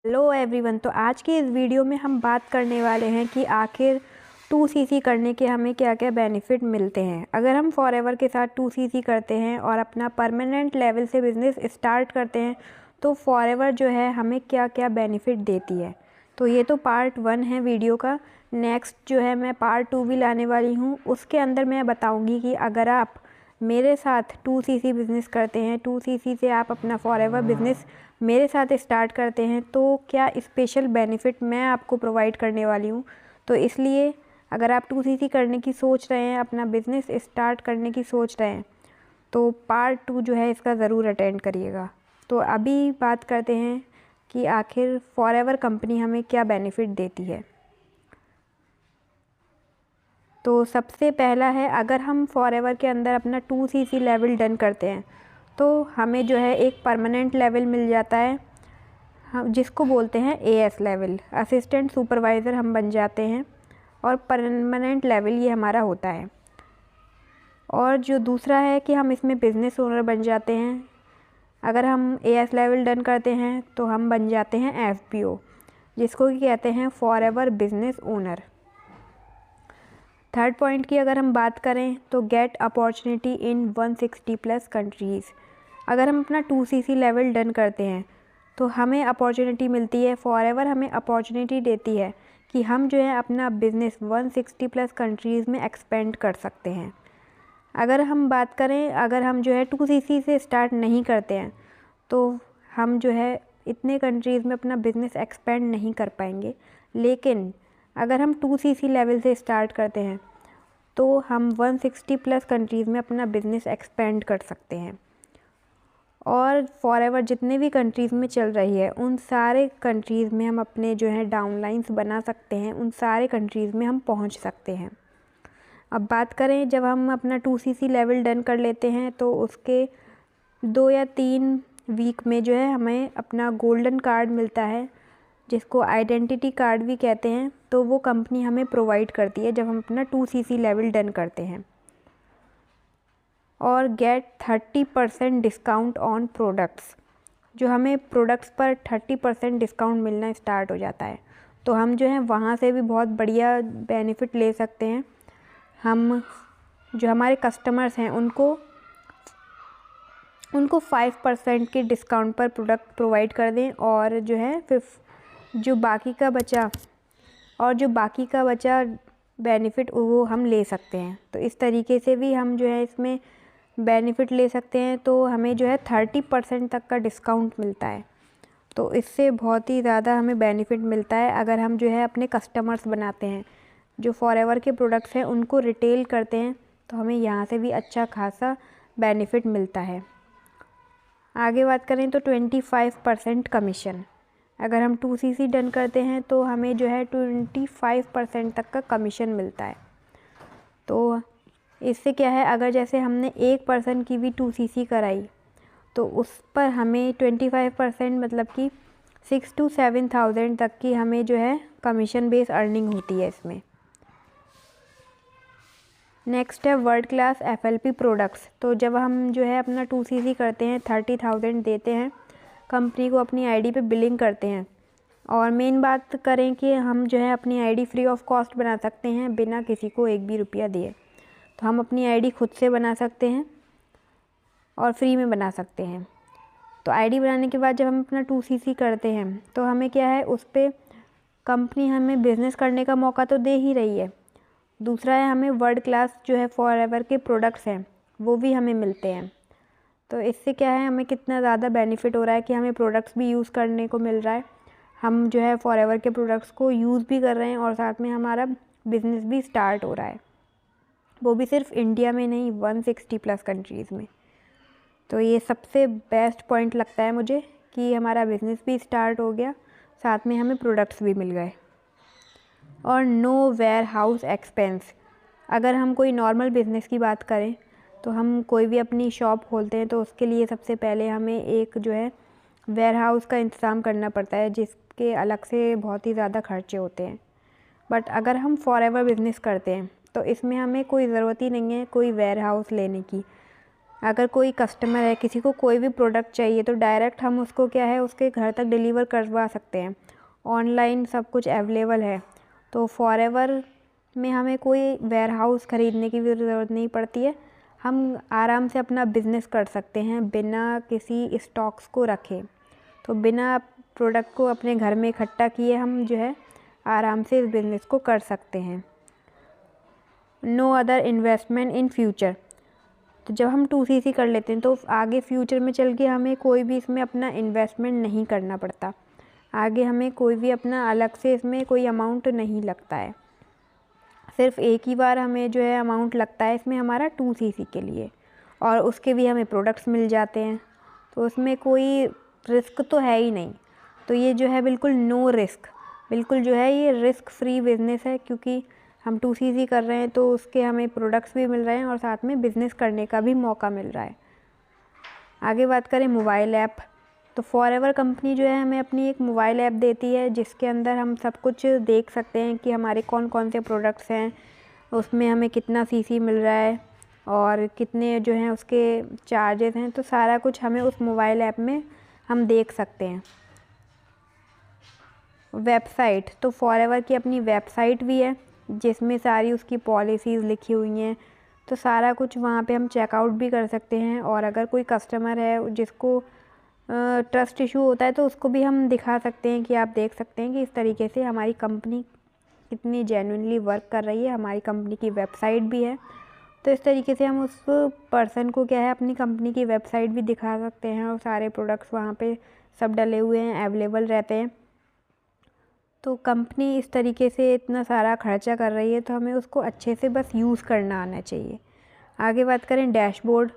Hello everyone. तो आज की इस वीडियो में हम बात करने वाले हैं कि आखिर 2cc करने के हमें क्या क्या बेनिफिट मिलते हैं। अगर हम फॉरएवर के साथ 2cc करते हैं और अपना परमानेंट लेवल से बिज़नेस स्टार्ट करते हैं तो फॉरएवर जो है हमें क्या क्या बेनिफिट देती है। तो ये तो पार्ट 1 है वीडियो का। नेक्स्ट जो है मैं पार्ट 2 भी लाने वाली हूँ। उसके अंदर मैं बताऊँगी कि अगर आप मेरे साथ 2cc बिज़नेस करते हैं, 2cc से आप अपना फॉरएवर बिज़नेस मेरे साथ स्टार्ट करते हैं तो क्या स्पेशल बेनिफिट मैं आपको प्रोवाइड करने वाली हूँ। तो इसलिए अगर आप 2cc करने की सोच रहे हैं, अपना बिज़नेस स्टार्ट करने की सोच रहे हैं, तो पार्ट 2 जो है इसका ज़रूर अटेंड करिएगा। तो अभी बात करते हैं कि आखिर फॉरएवर कंपनी हमें क्या बेनिफिट देती है। तो सबसे पहला है, अगर हम फॉरएवर के अंदर अपना 2cc लेवल डन करते हैं तो हमें जो है एक परमानेंट लेवल मिल जाता है, हम जिसको बोलते हैं AS लेवल, असिस्टेंट सुपरवाइज़र हम बन जाते हैं और परमानेंट लेवल ये हमारा होता है। और जो दूसरा है कि हम इसमें बिज़नेस ओनर बन जाते हैं। अगर हम AS लेवल डन करते हैं तो हम बन जाते हैं FBO, जिसको कि कहते हैं forever business owner. Third point की अगर हम बात करें तो गेट अपॉर्चुनिटी इन 160+ कंट्रीज़। अगर हम अपना 2cc लेवल डन करते हैं तो हमें अपॉर्चुनिटी मिलती है, फॉरएवर हमें अपॉर्चुनिटी देती है कि हम जो है अपना बिज़नेस 160+ कंट्रीज़ में एक्सपेंड कर सकते हैं। अगर हम बात करें, अगर हम जो है 2cc से स्टार्ट नहीं करते हैं तो हम जो है इतने कंट्रीज़ में अपना बिज़नेस एक्सपेंड नहीं कर पाएंगे। लेकिन अगर हम 2cc लेवल से स्टार्ट करते हैं तो हम 160+ कंट्रीज़ में अपना बिज़नेस एक्सपेंड कर सकते हैं। और फॉरएवर जितने भी कंट्रीज़ में चल रही है उन सारे कंट्रीज़ में हम अपने जो है डाउनलाइंस बना सकते हैं, उन सारे कंट्रीज़ में हम पहुंच सकते हैं। अब बात करें, जब हम अपना 2cc लेवल डन कर लेते हैं तो उसके 2 या 3 वीक में जो है हमें अपना गोल्डन कार्ड मिलता है, जिसको आइडेंटिटी कार्ड भी कहते हैं। तो वो कंपनी हमें प्रोवाइड करती है जब हम अपना 2cc लेवल डन करते हैं। और गेट 30% डिस्काउंट ऑन प्रोडक्ट्स, जो हमें प्रोडक्ट्स पर 30% डिस्काउंट मिलना स्टार्ट हो जाता है। तो हम जो है वहाँ से भी बहुत बढ़िया बेनिफिट ले सकते हैं। हम जो हमारे कस्टमर्स हैं उनको 5% के डिस्काउंट पर प्रोडक्ट प्रोवाइड कर दें और जो है जो बाकी का बचा बेनिफिट वो हम ले सकते हैं। तो इस तरीके से भी हम जो है इसमें बेनिफिट ले सकते हैं। तो हमें जो है 30% तक का डिस्काउंट मिलता है। तो इससे बहुत ही ज़्यादा हमें बेनिफिट मिलता है अगर हम जो है अपने कस्टमर्स बनाते हैं, जो फॉरएवर के प्रोडक्ट्स हैं उनको रिटेल करते हैं, तो हमें यहाँ से भी अच्छा खासा बेनिफिट मिलता है। आगे बात करें तो 25% कमीशन। अगर हम 2cc डन करते हैं तो हमें जो है 25% तक का कमीशन मिलता है। तो इससे क्या है, अगर जैसे हमने एक पर्सन की भी 2cc कराई तो उस पर हमें 25% मतलब कि 6 to 7,000 तक की हमें जो है कमीशन बेस अर्निंग होती है इसमें। नेक्स्ट है वर्ल्ड क्लास FLP प्रोडक्ट्स। तो जब हम जो है अपना 2cc करते हैं, 30,000 देते हैं कंपनी को, अपनी आईडी पे बिलिंग करते हैं। और मेन बात करें कि हम जो है अपनी आईडी फ्री ऑफ कॉस्ट बना सकते हैं बिना किसी को एक भी रुपया दिए। तो हम अपनी आईडी खुद से बना सकते हैं और फ्री में बना सकते हैं। तो आईडी बनाने के बाद जब हम अपना 2cc करते हैं तो हमें क्या है, उस पर कंपनी हमें बिज़नेस करने का मौका तो दे ही रही है। दूसरा है, हमें वर्ल्ड क्लास जो है फॉरएवर के प्रोडक्ट्स हैं वो भी हमें मिलते हैं। तो इससे क्या है, हमें कितना ज़्यादा बेनिफिट हो रहा है कि हमें प्रोडक्ट्स भी यूज़ करने को मिल रहा है, हम जो है फॉरएवर के प्रोडक्ट्स को यूज़ भी कर रहे हैं और साथ में हमारा बिज़नेस भी स्टार्ट हो रहा है, वो भी सिर्फ इंडिया में नहीं, 160+ कंट्रीज़ में। तो ये सबसे बेस्ट पॉइंट लगता है मुझे कि हमारा बिज़नेस भी स्टार्ट हो गया, साथ में हमें प्रोडक्ट्स भी मिल गए। और नो वेयर हाउस एक्सपेंस। अगर हम कोई नॉर्मल बिज़नेस की बात करें तो हम कोई भी अपनी शॉप खोलते हैं तो उसके लिए सबसे पहले हमें एक जो है वेयर हाउस का इंतज़ाम करना पड़ता है, जिसके अलग से बहुत ही ज़्यादा खर्चे होते हैं। बट अगर हम फॉरएवर बिज़नेस करते हैं तो इसमें हमें कोई ज़रूरत ही नहीं है कोई वेयर हाउस लेने की। अगर कोई कस्टमर है, किसी को कोई भी प्रोडक्ट चाहिए तो डायरेक्ट हम उसको क्या है उसके घर तक डिलीवर करवा सकते हैं। ऑनलाइन सब कुछ अवेलेबल है। तो फॉरएवर में हमें कोई वेयरहाउस ख़रीदने की भी ज़रूरत नहीं पड़ती है। हम आराम से अपना बिज़नेस कर सकते हैं बिना किसी स्टॉक्स को रखे। तो बिना प्रोडक्ट को अपने घर में इकट्ठा किए हम जो है आराम से इस बिज़नेस को कर सकते हैं। No other investment in future. तो जब हम 2CC कर लेते हैं तो आगे फ्यूचर में चल के हमें कोई भी इसमें अपना इन्वेस्टमेंट नहीं करना पड़ता। आगे हमें कोई भी अपना अलग से इसमें कोई अमाउंट नहीं लगता है। सिर्फ एक ही बार हमें जो है अमाउंट लगता है इसमें हमारा 2CC के लिए, और उसके भी हमें प्रोडक्ट्स मिल जाते हैं। तो उसमें कोई रिस्क तो है ही नहीं। तो ये जो है बिल्कुल नो रिस्क, बिल्कुल जो है ये रिस्क फ्री बिज़नेस है, क्योंकि हम 2CC कर रहे हैं तो उसके हमें प्रोडक्ट्स भी मिल रहे हैं और साथ में बिज़नेस करने का भी मौका मिल रहा है। आगे बात करें मोबाइल ऐप, तो फॉरएवर कंपनी जो है हमें अपनी एक मोबाइल ऐप देती है जिसके अंदर हम सब कुछ देख सकते हैं कि हमारे कौन कौन से प्रोडक्ट्स हैं, उसमें हमें कितना CC मिल रहा है और कितने जो हैं उसके चार्जेस हैं। तो सारा कुछ हमें उस मोबाइल ऐप में हम देख सकते हैं। वेबसाइट, तो फॉरएवर की अपनी वेबसाइट भी है जिसमें सारी उसकी पॉलिसीज़ लिखी हुई हैं। तो सारा कुछ वहाँ पे हम चेकआउट भी कर सकते हैं। और अगर कोई कस्टमर है जिसको ट्रस्ट इशू होता है तो उसको भी हम दिखा सकते हैं कि आप देख सकते हैं कि इस तरीके से हमारी कंपनी कितनी जेन्युइनली वर्क कर रही है। हमारी कंपनी की वेबसाइट भी है। तो इस तरीके से हम उस पर्सन को क्या है अपनी कंपनी की वेबसाइट भी दिखा सकते हैं और सारे प्रोडक्ट्स वहाँ पे सब डले हुए हैं, अवेलेबल रहते हैं। तो कंपनी इस तरीके से इतना सारा खर्चा कर रही है तो हमें उसको अच्छे से बस यूज़ करना आना चाहिए। आगे बात करें डैशबोर्ड,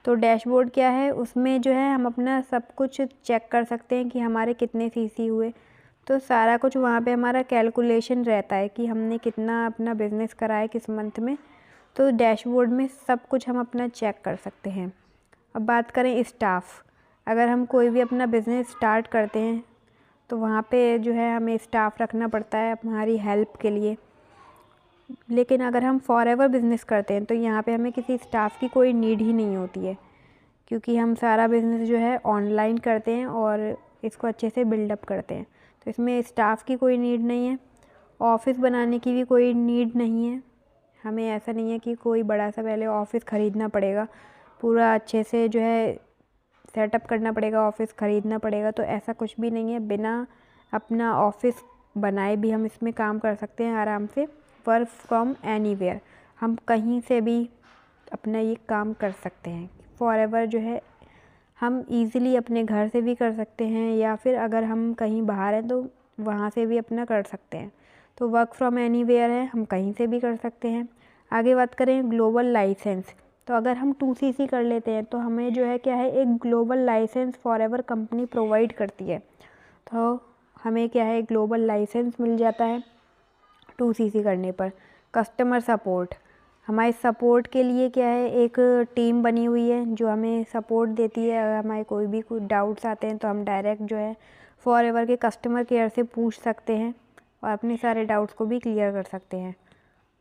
तो डैशबोर्ड क्या है, उसमें जो है हम अपना सब कुछ चेक कर सकते हैं कि हमारे कितने CC हुए। तो सारा कुछ वहाँ पे हमारा कैलकुलेशन रहता है कि हमने कितना अपना बिज़नेस करा है किस मंथ में। तो डैशबोर्ड में सब कुछ हम अपना चेक कर सकते हैं। अब बात करें स्टाफ, अगर हम कोई भी अपना बिज़नेस स्टार्ट करते हैं तो वहाँ पे जो है हमें स्टाफ रखना पड़ता है हमारी हेल्प के लिए। लेकिन अगर हम फॉरएवर बिज़नेस करते हैं तो यहाँ पे हमें किसी स्टाफ की कोई नीड ही नहीं होती है, क्योंकि हम सारा बिज़नेस जो है ऑनलाइन करते हैं और इसको अच्छे से बिल्डअप करते हैं। तो इसमें स्टाफ की कोई नीड नहीं है, ऑफ़िस बनाने की भी कोई नीड नहीं है। हमें ऐसा नहीं है कि कोई बड़ा सा पहले ऑफ़िस ख़रीदना पड़ेगा, पूरा अच्छे से जो है सेटअप करना पड़ेगा, ऑफ़िस ख़रीदना पड़ेगा। तो ऐसा कुछ भी नहीं है। बिना अपना ऑफ़िस बनाए भी हम इसमें काम कर सकते हैं आराम से। वर्क फ्रॉम एनीवेयर, हम कहीं से भी अपना ये काम कर सकते हैं। फॉरएवर जो है हम इजीली अपने घर से भी कर सकते हैं, या फिर अगर हम कहीं बाहर हैं तो वहाँ से भी अपना कर सकते हैं। तो वर्क फ्रॉम एनीवेयर है, हम कहीं से भी कर सकते हैं। आगे बात करें ग्लोबल लाइसेंस, तो अगर हम 2CC कर लेते हैं तो हमें जो है क्या है एक global license forever company provide करती है। तो हमें क्या है ग्लोबल लाइसेंस मिल जाता है 2CC करने पर। कस्टमर सपोर्ट, हमारे सपोर्ट के लिए क्या है एक टीम बनी हुई है जो हमें सपोर्ट देती है। अगर हमारे कोई भी कुछ डाउट्स आते हैं तो हम डायरेक्ट जो है फॉरएवर के कस्टमर केयर से पूछ सकते हैं और अपने सारे डाउट्स को भी क्लियर कर सकते हैं।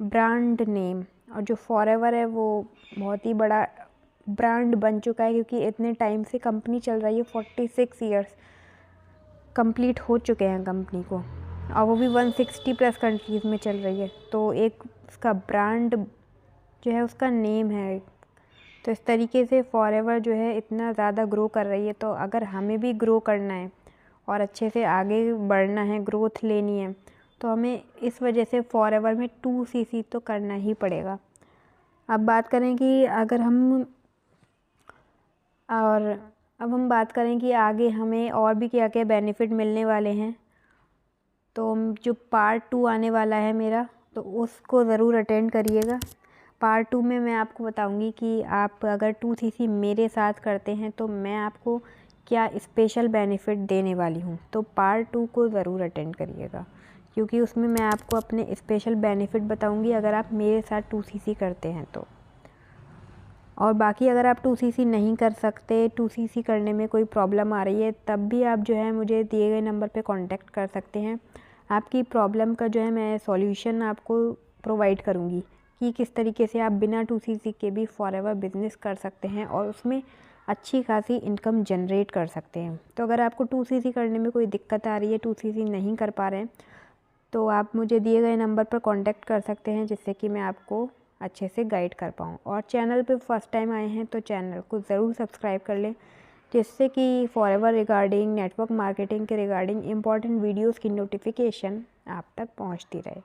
ब्रांड नेम, और जो फॉरएवर है वो बहुत ही बड़ा ब्रांड बन चुका है, क्योंकि इतने टाइम से कंपनी चल रही है, 46 ईयर्स कंप्लीट हो चुके हैं कंपनी को, और वो भी 160+ कंट्रीज़ में चल रही है। तो एक उसका ब्रांड जो है उसका नेम है। तो इस तरीके से फॉरएवर जो है इतना ज़्यादा ग्रो कर रही है। तो अगर हमें भी ग्रो करना है और अच्छे से आगे बढ़ना है, ग्रोथ लेनी है, तो हमें इस वजह से फॉरएवर में 2CC तो करना ही पड़ेगा। अब बात करें कि अब हम बात करें कि आगे हमें और भी क्या क्या बेनिफिट मिलने वाले हैं। तो जो पार्ट 2 आने वाला है मेरा, तो उसको ज़रूर अटेंड करिएगा। पार्ट 2 में मैं आपको बताऊंगी कि आप अगर 2CC मेरे साथ करते हैं तो मैं आपको क्या स्पेशल बेनिफिट देने वाली हूँ। तो पार्ट 2 को ज़रूर अटेंड करिएगा, क्योंकि उसमें मैं आपको अपने स्पेशल बेनिफिट बताऊंगी अगर आप मेरे साथ 2CC करते हैं तो। और बाकी अगर आप 2CC नहीं कर सकते, 2CC करने में कोई प्रॉब्लम आ रही है, तब भी आप जो है मुझे दिए गए नंबर पे कांटेक्ट कर सकते हैं। आपकी प्रॉब्लम का जो है मैं सॉल्यूशन आपको प्रोवाइड करूँगी। कि किस तरीके से आप बिना 2CC के भी फॉरएवर बिजनेस कर सकते हैं और उसमें अच्छी खासी इनकम जनरेट कर सकते हैं। तो अगर आपको 2CC करने में कोई दिक्कत आ रही है, 2CC नहीं कर पा रहे हैं, तो आप मुझे दिए गए नंबर पर कांटेक्ट कर सकते हैं, जिससे कि मैं आपको अच्छे से गाइड कर पाऊँ। और चैनल पे फर्स्ट टाइम आए हैं तो चैनल को ज़रूर सब्सक्राइब कर लें, जिससे कि फॉरएवर रिगार्डिंग नेटवर्क मार्केटिंग के रिगार्डिंग इम्पॉर्टेंट वीडियोस की नोटिफिकेशन आप तक पहुंचती रहे।